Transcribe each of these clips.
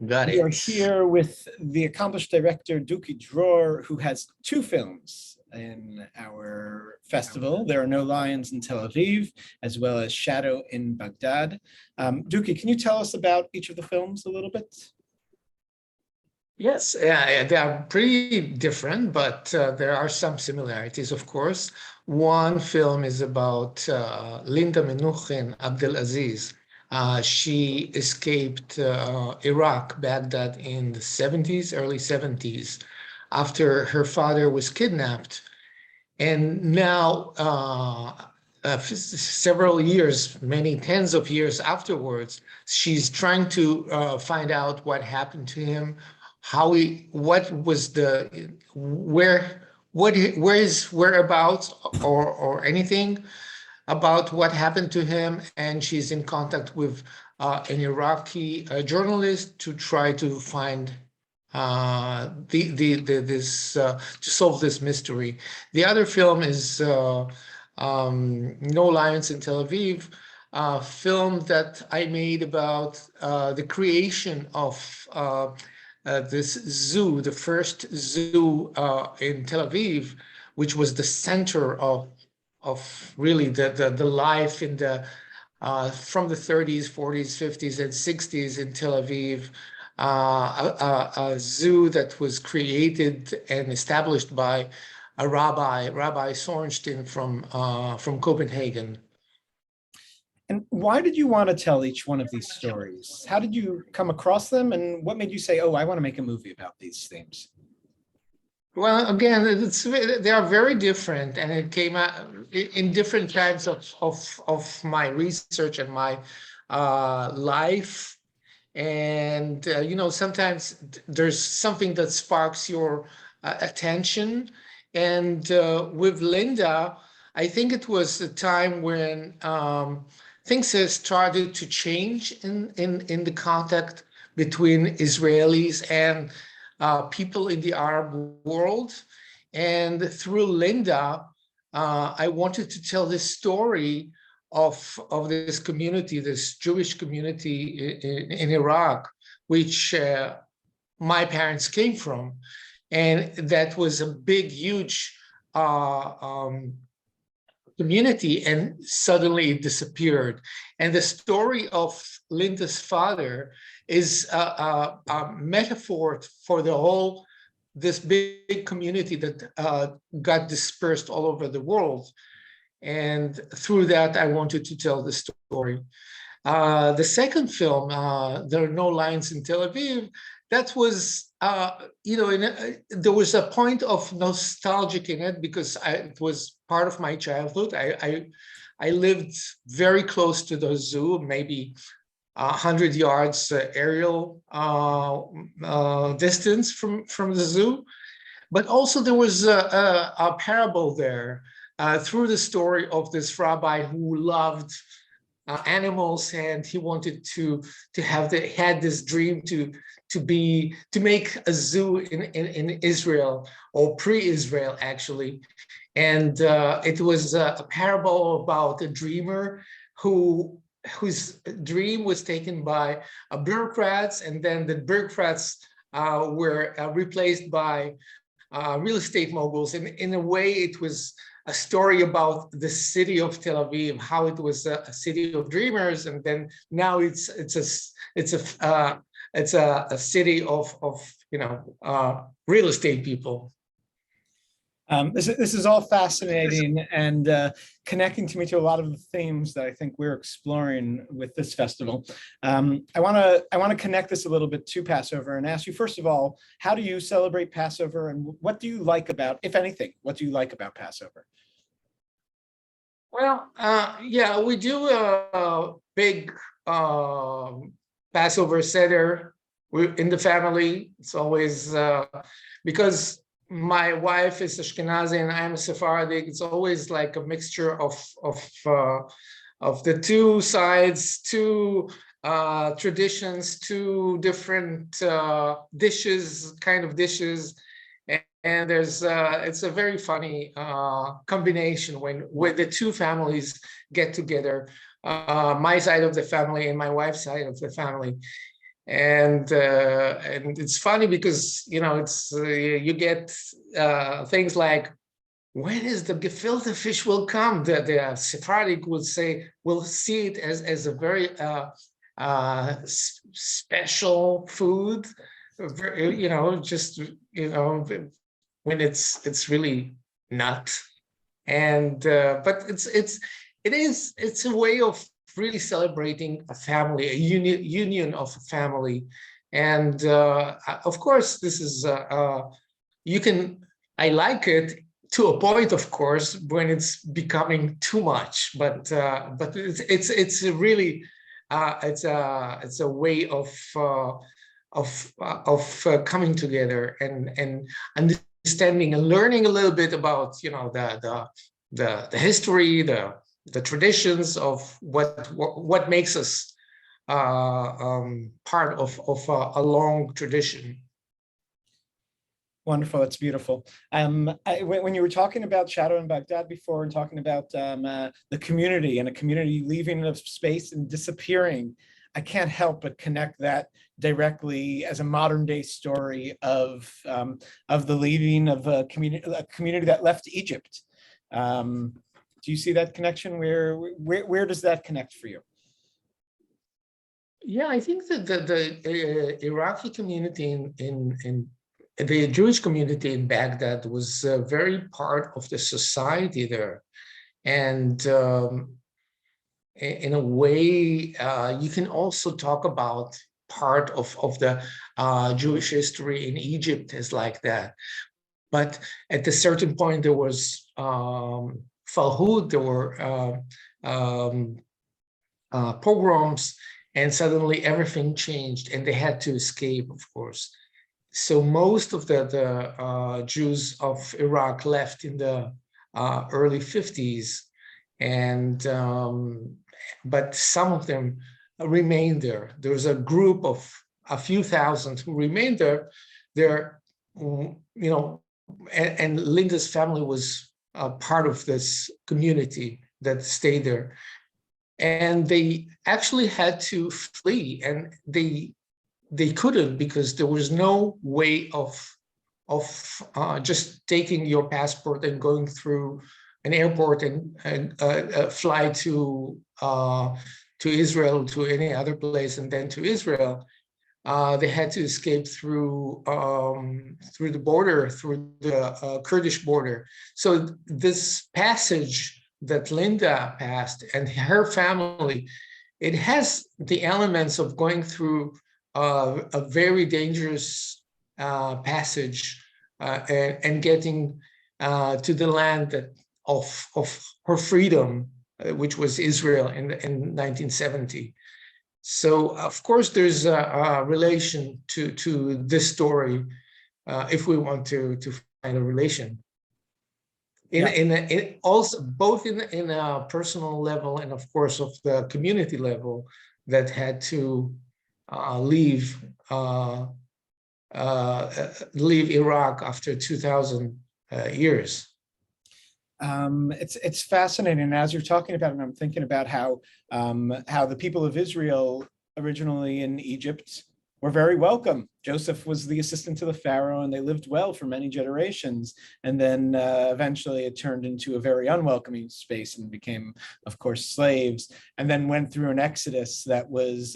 Got We are it. here with the accomplished director Duki Dror, who has two films in our festival. There Are No Lions in Tel Aviv, as well as Shadow in Baghdad. Duki, can you tell us about each of the films a little bit? Yes, they are pretty different, but there are some similarities, of course. One film is about Linda Menuhin Abdelaziz. She escaped Iraq, Baghdad in the 70s, early 70s, after her father was kidnapped. And now, several years, many tens of years afterwards, she's trying to find out what happened to him, what was where his whereabouts or anything about what happened to him. And she's in contact with an Iraqi journalist to try to find to solve this mystery. The other film is No Lions in Tel Aviv, a film that I made about the creation of this zoo, the first zoo in Tel Aviv, which was the center of really the life in the from the 30s, 40s, 50s, and 60s in Tel Aviv. A zoo that was created and established by a Rabbi Sorenstein from Copenhagen. And why did you want to tell each one of these stories? How did you come across them? And what made you say, oh, I want to make a movie about these themes? Well, again, they are very different, and it came out in different times of my research and my life. And, sometimes there's something that sparks your attention. And with Linda, I think it was a time when things have started to change in the contact between Israelis and people in the Arab world. And through Linda, I wanted to tell this story of this community, this Jewish community in Iraq, which my parents came from. And that was a big, huge community, and suddenly it disappeared. And the story of Linda's father is a metaphor for this big community that got dispersed all over the world. And through that, I wanted to tell the story. The second film, There Are No Lions in Tel Aviv, that was, there was a point of nostalgic in it because it was part of my childhood. I lived very close to the zoo, maybe 100 yards aerial distance from the zoo. But also there was a parable there through the story of this rabbi who loved animals, and he wanted to had this dream to make a zoo in Israel, or pre-Israel actually. And it was a parable about a dreamer whose dream was taken by bureaucrats, and then the bureaucrats were replaced by real estate moguls. And in a way, it was a story about the city of Tel Aviv, how it was a city of dreamers, and then now it's a city of real estate people. This is all fascinating and connecting to me to a lot of the themes that I think we're exploring with this festival. I want to connect this a little bit to Passover and ask you, first of all, how do you celebrate Passover, and what do you like about, if anything, what do you like about Passover? Well, yeah, we do a big Passover Seder in the family. It's always because my wife is Ashkenazi and I'm a Sephardic. It's always like a mixture of the two sides, two traditions, two different dishes. And there's it's a very funny combination when the two families get together, my side of the family and my wife's side of the family. And it's funny because it's you get things like, when is the gefilte fish will come? The Sephardic would say, we'll see it as a very special food, just when it's really not. And but it's a way of really celebrating a family, a union of a family. And of course, this is I like it to a point, of course, when it's becoming too much. But it's a really it's a way of coming together and understanding and learning a little bit about the history, the traditions of what makes us part of a long tradition. Wonderful. That's beautiful. When you were talking about Shadow in Baghdad before and talking about the community and a community leaving a space and disappearing, I can't help but connect that directly as a modern day story of the leaving of a community that left Egypt. Do you see that connection? Where does that connect for you? Yeah, I think that the Iraqi community in the Jewish community in Baghdad was very part of the society there. And in a way, you can also talk about part of the Jewish history in Egypt is like that. But at a certain point, there was Falhud, there were pogroms, and suddenly everything changed and they had to escape, of course. So most of the Jews of Iraq left in the early 50s, and but some of them remained there. There was a group of a few thousand who remained there. And Linda's family was part of this community that stayed there. And they actually had to flee, and they couldn't because there was no way of just taking your passport and going through an airport and fly to Israel, to any other place, and then to Israel. They had to escape through the border, through the Kurdish border. So this passage that Linda passed and her family, it has the elements of going through a very dangerous passage and getting to the land of her freedom, which was Israel in 1970. So of course there's a relation to this story, if we want to find a relation. In also both in a personal level and of course of the community level that had to leave Iraq after 2,000 years. It's fascinating. As you're talking about it, I'm thinking about how the people of Israel originally in Egypt were very welcome. Joseph was the assistant to the Pharaoh, and they lived well for many generations. And then eventually it turned into a very unwelcoming space and became, of course, slaves, and then went through an exodus that was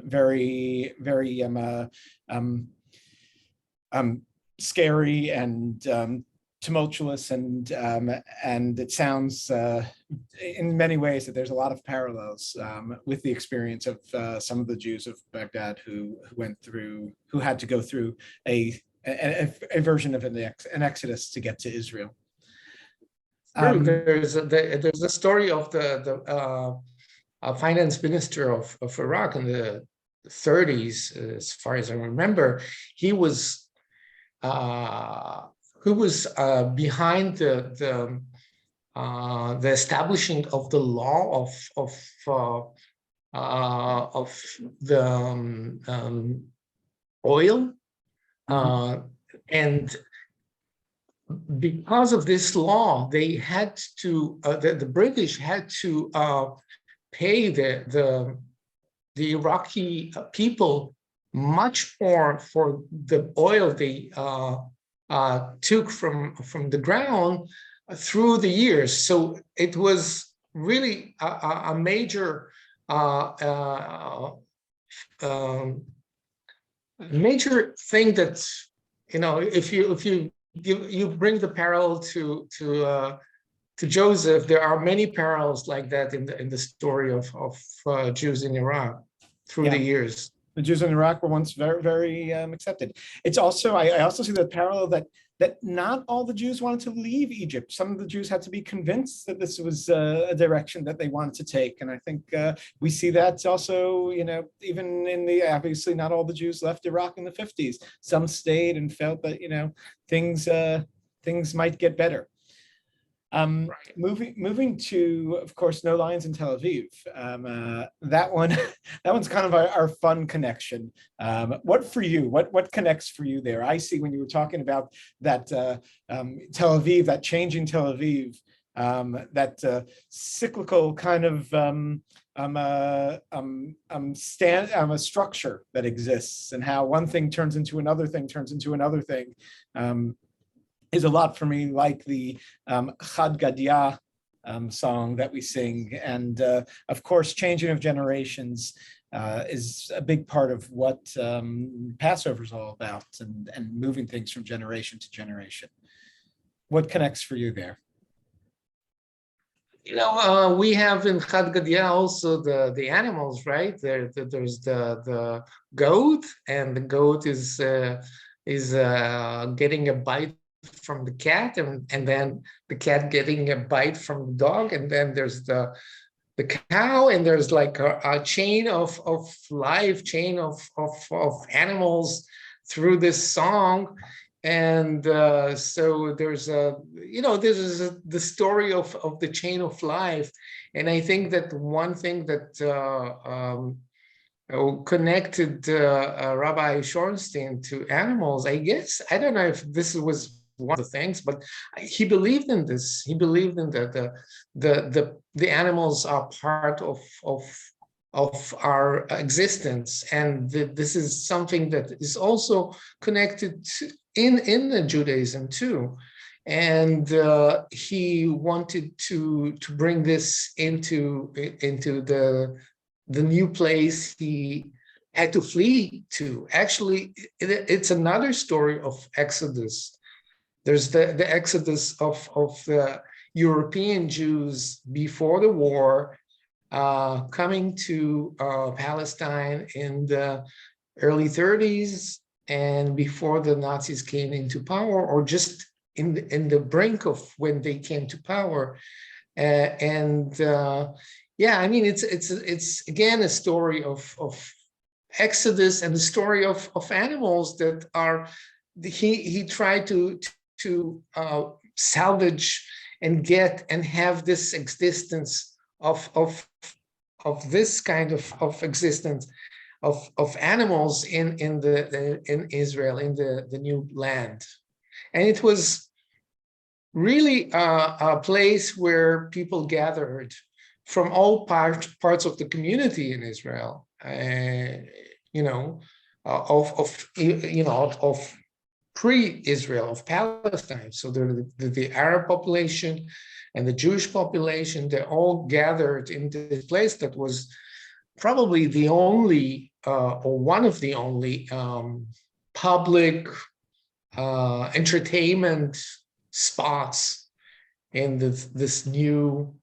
very, very scary and tumultuous, and it sounds in many ways that there's a lot of parallels with the experience of some of the Jews of Baghdad who had to go through a version of an exodus to get to Israel. There's a story of the finance minister of Iraq in the 30s, as far as I remember. He was behind the establishing of the law of the oil, and because of this law, they had to the British had to pay the the Iraqi people much more for the oil they took from the ground through the years. So it was really a major major thing that, if you bring the parallel to Joseph, there are many parallels like that in the story of Jews in Iraq through the years. The Jews in Iraq were once very, very accepted. It's also, I also see the parallel that not all the Jews wanted to leave Egypt. Some of the Jews had to be convinced that this was a direction that they wanted to take. And I think we see that also, even in obviously not all the Jews left Iraq in the 50s. Some stayed and felt that, things might get better. Right. Moving to, of course, No Lions in Tel Aviv. That one's kind of our fun connection. What for you? What connects for you there? I see when you were talking about that Tel Aviv, that changing Tel Aviv, that cyclical kind of a structure that exists, and how one thing turns into another thing, is a lot for me like the Chad Gadya song that we sing. And of course, changing of generations is a big part of what Passover is all about, and moving things from generation to generation. What connects for you there? We have in Chad Gadya also the animals, right? There's the goat, and the goat is getting a bite from the cat, and then the cat getting a bite from the dog, and then there's the cow, and there's like a chain of life, chain of animals through this song. And so there's this is the story of the chain of life. And I think that one thing that connected Rabbi Shorenstein to animals, I guess, I don't know if this was one of the things, but he believed in this. He believed in that the animals are part of our existence, and this is something that is also connected in Judaism too. And he wanted to bring this into the new place he had to flee to. Actually, it's another story of Exodus. There's the exodus of the European Jews before the war, coming to Palestine in the early 30s, and before the Nazis came into power, or just in the brink of when they came to power. It's again a story of Exodus, and the story of animals that are he tried to salvage and get and have this existence of this kind of existence of animals in Israel, in the new land. And it was really a place where people gathered from all parts of the community in Israel, of pre-Israel, of Palestine. So the Arab population and the Jewish population, they all gathered in this place that was probably the only, or one of the only public entertainment spots in this new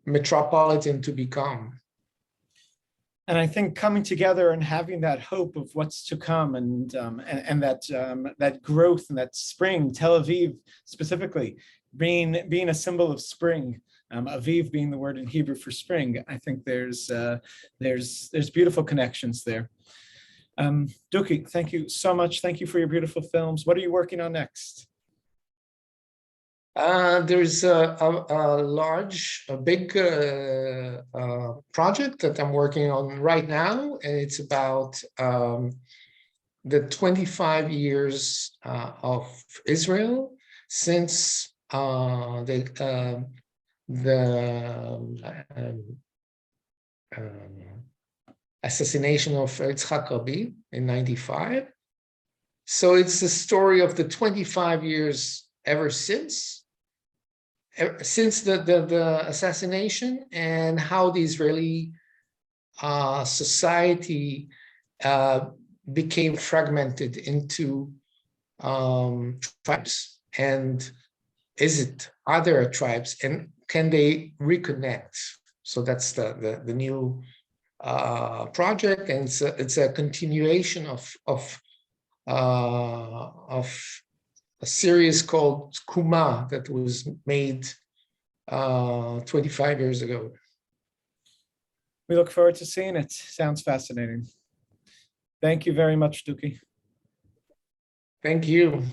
metropolitan to become. And I think coming together and having that hope of what's to come, and that growth and that spring, Tel Aviv specifically being a symbol of spring, Aviv being the word in Hebrew for spring, I think there's beautiful connections there. Duki, thank you so much. Thank you for your beautiful films. What are you working on next? There's a big project that I'm working on right now, and it's about the 25 years of Israel since assassination of Yitzhak Rabin in 95. So it's the story of the 25 years since the assassination, and how the Israeli society became fragmented into tribes. And are there tribes, and can they reconnect? So that's the new project, and it's a continuation of a series called Kuma that was made 25 years ago. We look forward to seeing it. Sounds fascinating. Thank you very much, Duki. Thank you.